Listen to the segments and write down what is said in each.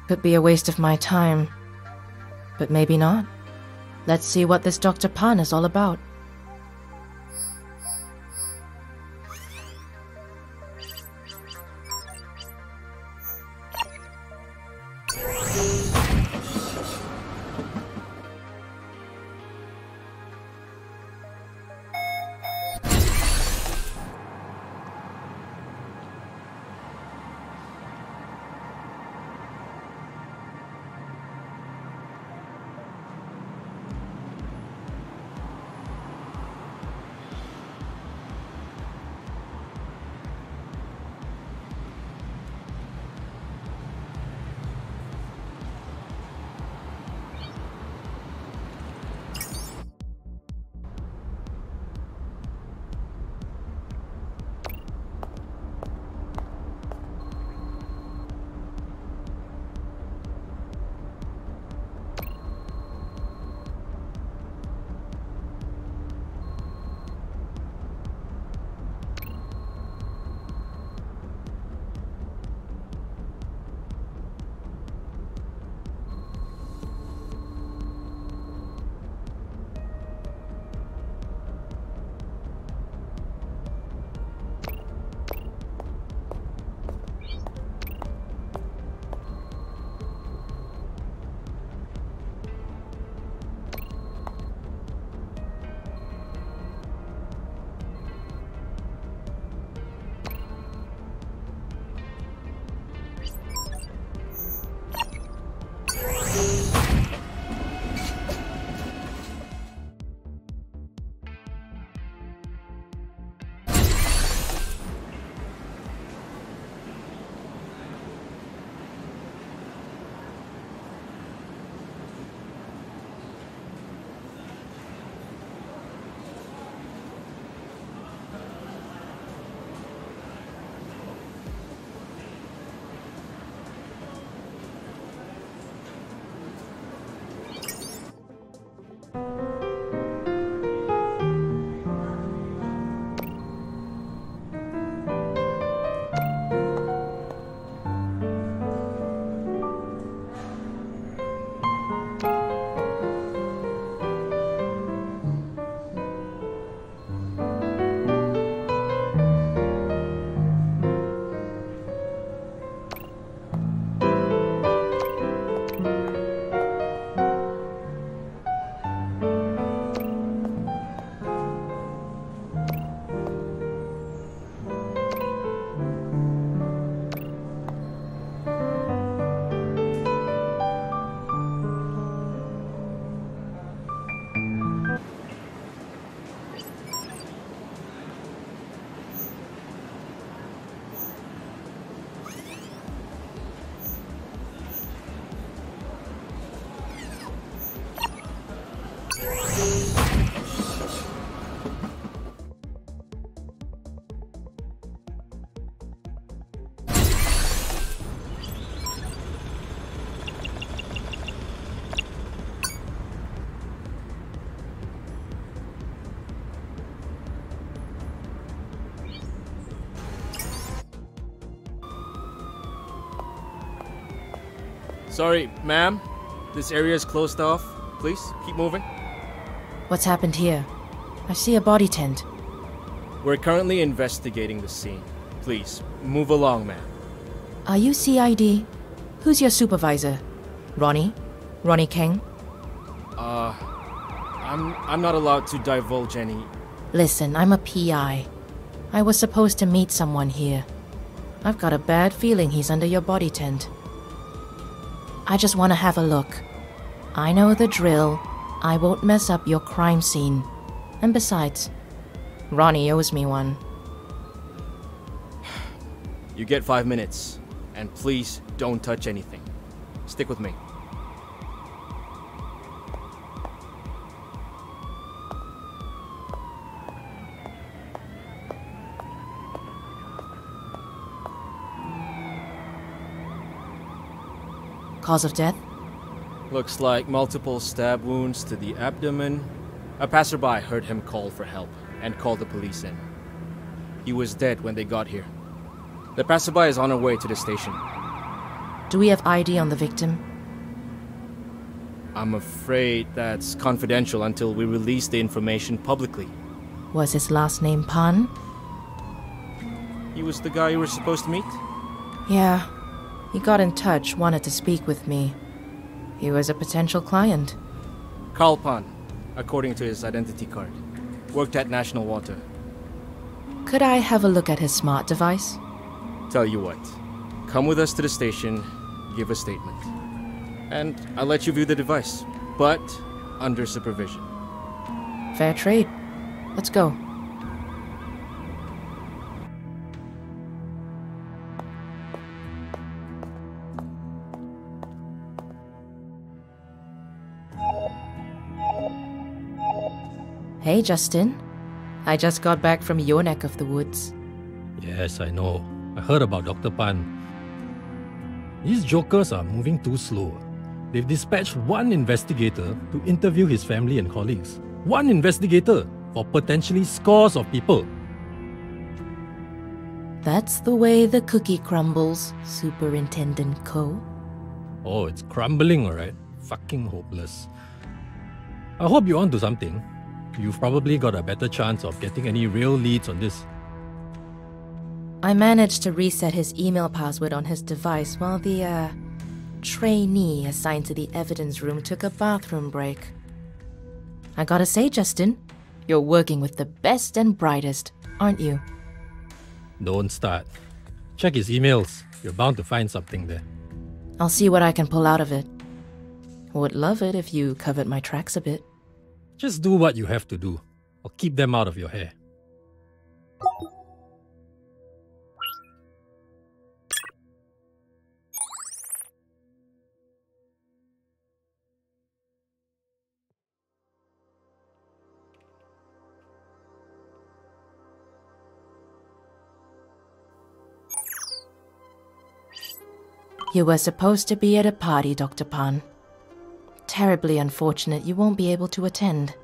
Could be a waste of my time. But maybe not. Let's see what this Dr. Pan is all about. Sorry, ma'am. This area is closed off. Please, keep moving. What's happened here? I see a body tent. We're currently investigating the scene. Please, move along, ma'am. Are you CID? Who's your supervisor? Ronnie? Ronnie Kang? I'm not allowed to divulge any... Listen, I'm a PI. I was supposed to meet someone here. I've got a bad feeling he's under your body tent. I just want to have a look. I know the drill. I won't mess up your crime scene. And besides, Ronnie owes me one. You get 5 minutes. And please don't touch anything. Stick with me. Cause of death? Looks like multiple stab wounds to the abdomen. A passerby heard him call for help and called the police in. He was dead when they got here. The passerby is on her way to the station. Do we have ID on the victim? I'm afraid that's confidential until we release the information publicly. Was his last name Pan? He was the guy you were supposed to meet? Yeah. He got in touch, wanted to speak with me. He was a potential client. Carl Pan, according to his identity card. Worked at National Water. Could I have a look at his smart device? Tell you what. Come with us to the station, give a statement. And I'll let you view the device, but under supervision. Fair trade. Let's go. Hey, Justin. I just got back from your neck of the woods. Yes, I know. I heard about Dr. Pan. These jokers are moving too slow. They've dispatched one investigator to interview his family and colleagues. One investigator for potentially scores of people. That's the way the cookie crumbles, Superintendent Ko. Oh, it's crumbling, alright. Fucking hopeless. I hope you're onto something. You've probably got a better chance of getting any real leads on this. I managed to reset his email password on his device while the, trainee assigned to the evidence room took a bathroom break. I gotta say, Justin, you're working with the best and brightest, aren't you? Don't start. Check his emails. You're bound to find something there. I'll see what I can pull out of it. Would love it if you covered my tracks a bit. Just do what you have to do, or keep them out of your hair. You were supposed to be at a party, Dr. Pan. Terribly unfortunate you won't be able to attend.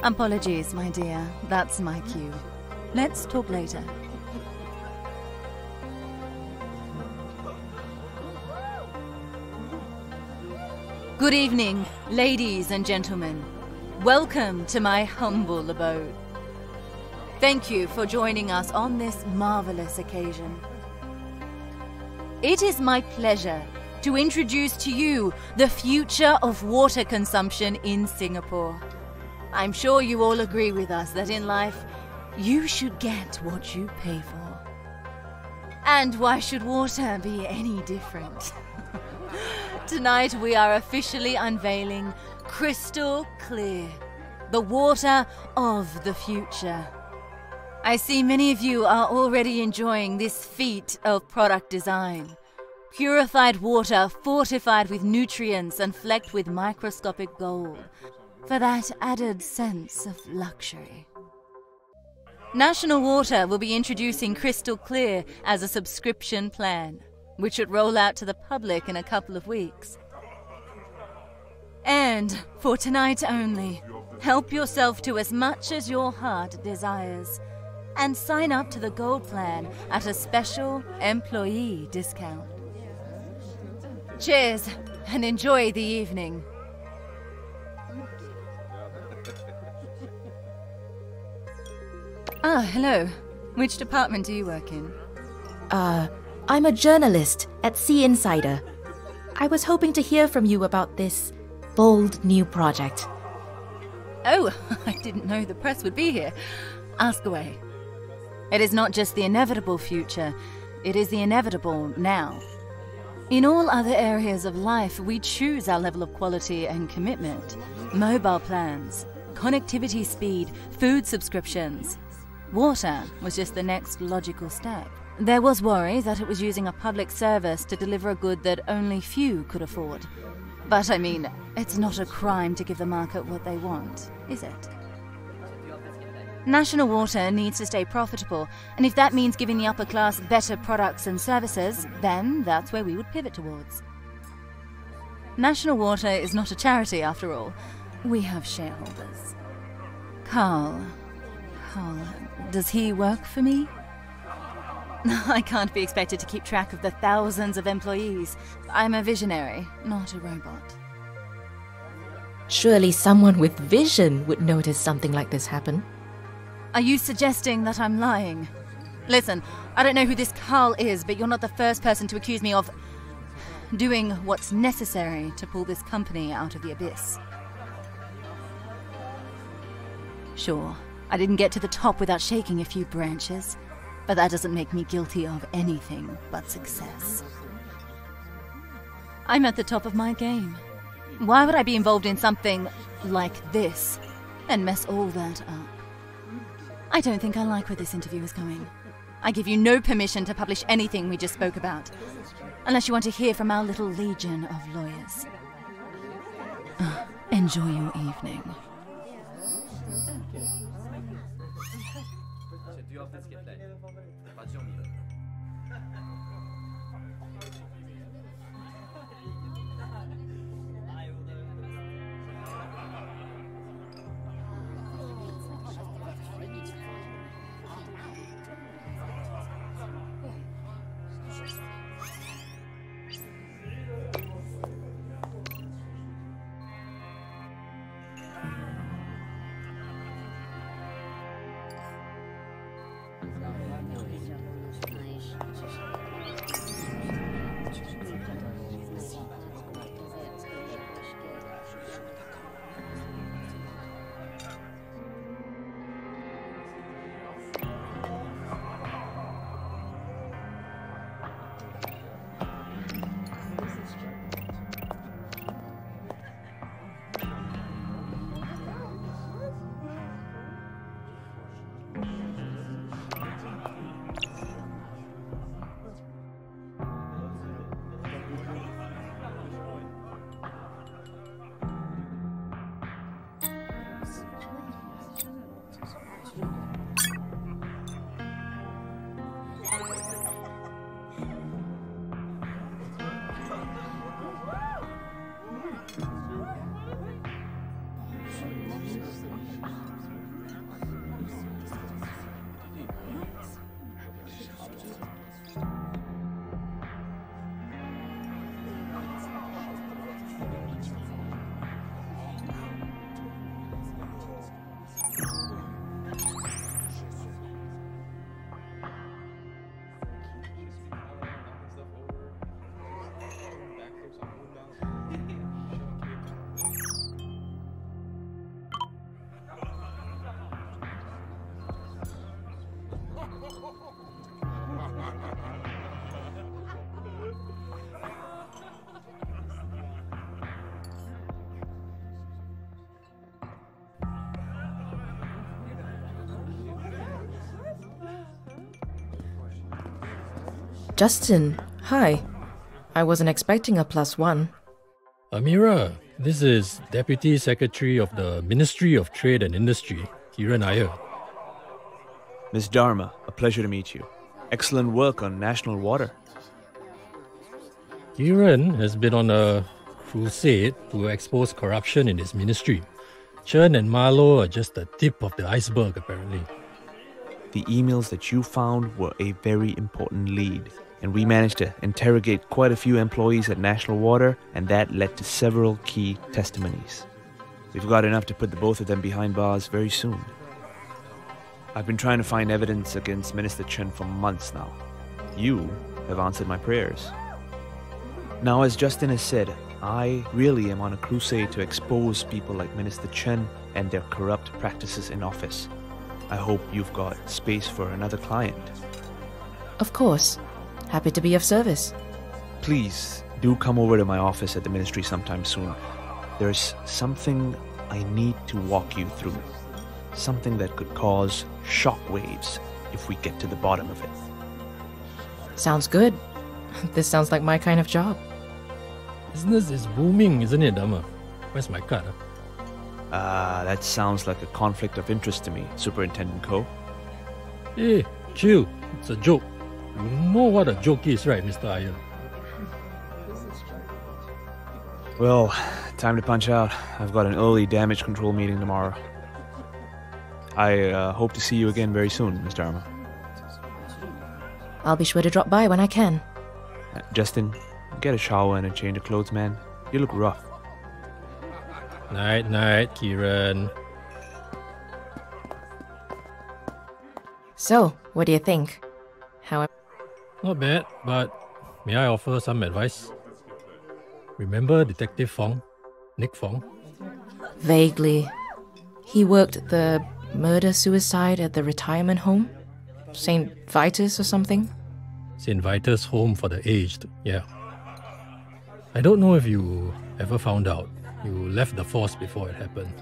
Apologies, my dear. That's my cue. Let's talk later. Good evening, ladies and gentlemen. Welcome to my humble abode. Thank you for joining us on this marvelous occasion. It is my pleasure to introduce to you the future of water consumption in Singapore. I'm sure you all agree with us that in life, you should get what you pay for. And why should water be any different? Tonight we are officially unveiling Crystal Clear, the water of the future. I see many of you are already enjoying this feat of product design. Purified water fortified with nutrients and flecked with microscopic gold, for that added sense of luxury. National Water will be introducing Crystal Clear as a subscription plan, which should roll out to the public in a couple of weeks. And for tonight only, help yourself to as much as your heart desires, and sign up to the Gold Plan at a special employee discount. Cheers, and enjoy the evening. Ah, hello. Which department do you work in? I'm a journalist at Sea Insider. I was hoping to hear from you about this bold new project. Oh, I didn't know the press would be here. Ask away. It is not just the inevitable future, it is the inevitable now. In all other areas of life, we choose our level of quality and commitment. Mobile plans, connectivity speed, food subscriptions. Water was just the next logical step. There was worry that it was using a public service to deliver a good that only few could afford. But I mean, it's not a crime to give the market what they want, is it? National Water needs to stay profitable, and if that means giving the upper class better products and services, then that's where we would pivot towards. National Water is not a charity, after all. We have shareholders. Carl, does he work for me? I can't be expected to keep track of the thousands of employees. I'm a visionary, not a robot. Surely someone with vision would notice something like this happen. Are you suggesting that I'm lying? Listen, I don't know who this Carl is, but you're not the first person to accuse me of doing what's necessary to pull this company out of the abyss. Sure, I didn't get to the top without shaking a few branches, but that doesn't make me guilty of anything but success. I'm at the top of my game. Why would I be involved in something like this and mess all that up? I don't think I like where this interview is going. I give you no permission to publish anything we just spoke about, unless you want to hear from our little legion of lawyers. Enjoy your evening. Justin, hi. I wasn't expecting a +1. Amira, this is Deputy Secretary of the Ministry of Trade and Industry, Kiran Iyer. Miss Dharma, a pleasure to meet you. Excellent work on national water. Kiran has been on a crusade to expose corruption in his ministry. Chen and Marlowe are just the tip of the iceberg, apparently. The emails that you found were a very important lead, and we managed to interrogate quite a few employees at National Water, and that led to several key testimonies. We've got enough to put the both of them behind bars very soon. I've been trying to find evidence against Minister Chen for months now. You have answered my prayers. Now, as Justin has said, I really am on a crusade to expose people like Minister Chen and their corrupt practices in office. I hope you've got space for another client. Of course. Happy to be of service. Please do come over to my office at the ministry sometime soon. There's something I need to walk you through. Something that could cause shockwaves if we get to the bottom of it. Sounds good. This sounds like my kind of job. Business is booming, isn't it, Dharma? Where's my card? That sounds like a conflict of interest to me, Superintendent Ko. Hey, chill. It's a joke. You know what a joke is, right, Mr. Iyer? Well, time to punch out. I've got an early damage control meeting tomorrow. I hope to see you again very soon, Ms. Dharma. I'll be sure to drop by when I can. Justin, get a shower and a change of clothes, man. You look rough. Night, night, Kiran. So, what do you think? Not bad, but may I offer some advice? Remember Detective Fong? Nick Fong? Vaguely. He worked the murder-suicide at the retirement home? St. Vitus or something? St. Vitus Home for the Aged, yeah. I don't know if you ever found out. You left the force before it happened.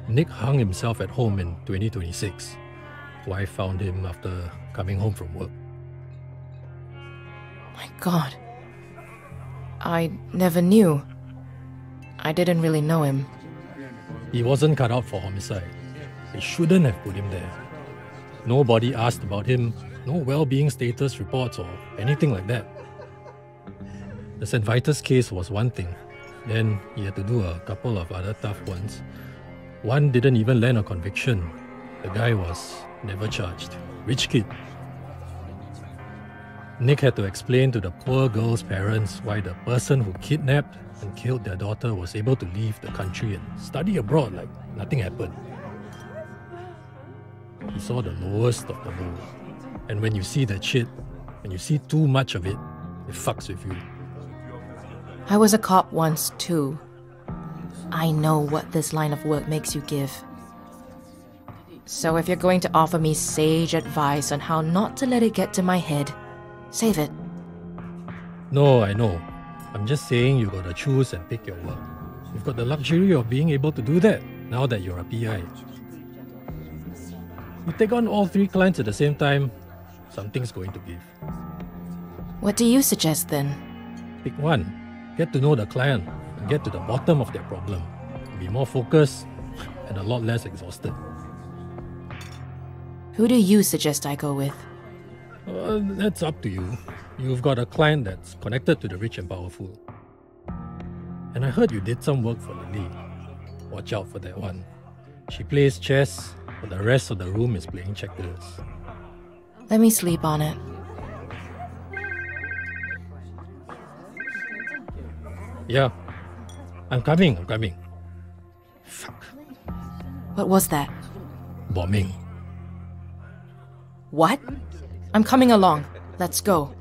Nick hung himself at home in 2026. Wife found him after coming home from work. My God. I never knew. I didn't really know him. He wasn't cut out for homicide. They shouldn't have put him there. Nobody asked about him, no well-being status reports or anything like that. The St. Vitus case was one thing. Then he had to do a couple of other tough ones. One didn't even land a conviction. The guy was never charged. Rich kid. Nick had to explain to the poor girl's parents why the person who kidnapped and killed their daughter was able to leave the country and study abroad like nothing happened. He saw the lowest of the low. And when you see that shit, when you see too much of it, it fucks with you. I was a cop once too. I know what this line of work makes you give. So if you're going to offer me sage advice on how not to let it get to my head, save it. No, I know. I'm just saying you gotta choose and pick your work. You've got the luxury of being able to do that now that you're a PI. You take on all 3 clients at the same time, something's going to give. What do you suggest then? Pick one. Get to know the client and get to the bottom of their problem. Be more focused and a lot less exhausted. Who do you suggest I go with? That's up to you. You've got a client that's connected to the rich and powerful. And I heard you did some work for Lily. Watch out for that one. She plays chess, but the rest of the room is playing checkers. Let me sleep on it. Yeah. I'm coming. Fuck. What was that? Bombing. What? I'm coming along. Let's go.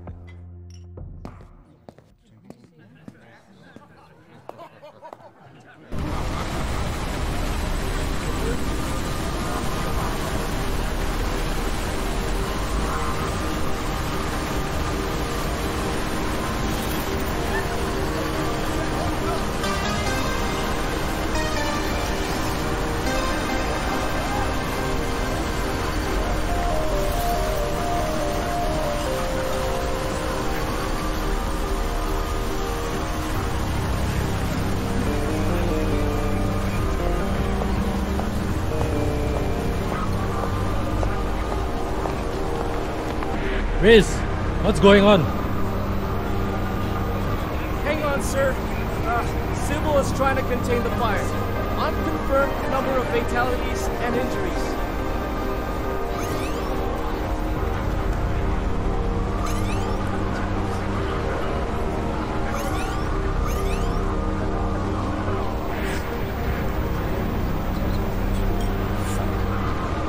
Riz, what's going on? Hang on, sir. Civil is trying to contain the fire. Unconfirmed number of fatalities and injuries.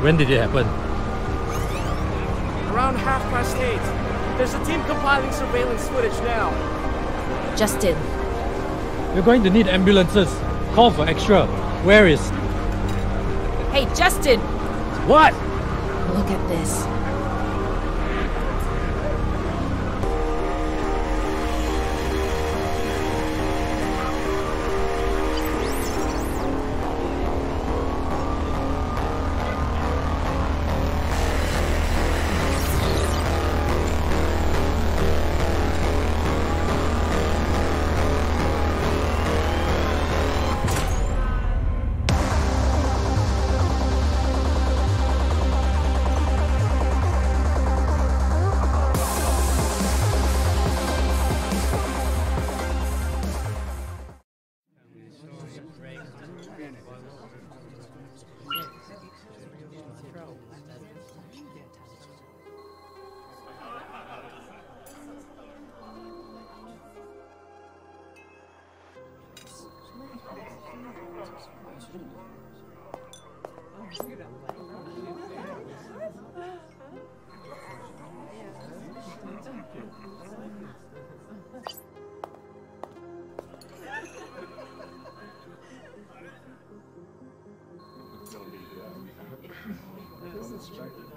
When did it happen? Around 8:30. There's a team compiling surveillance footage now. Justin, We're going to need ambulances. Call for extra. Where is... hey, Justin! What? Look at this. This is striking.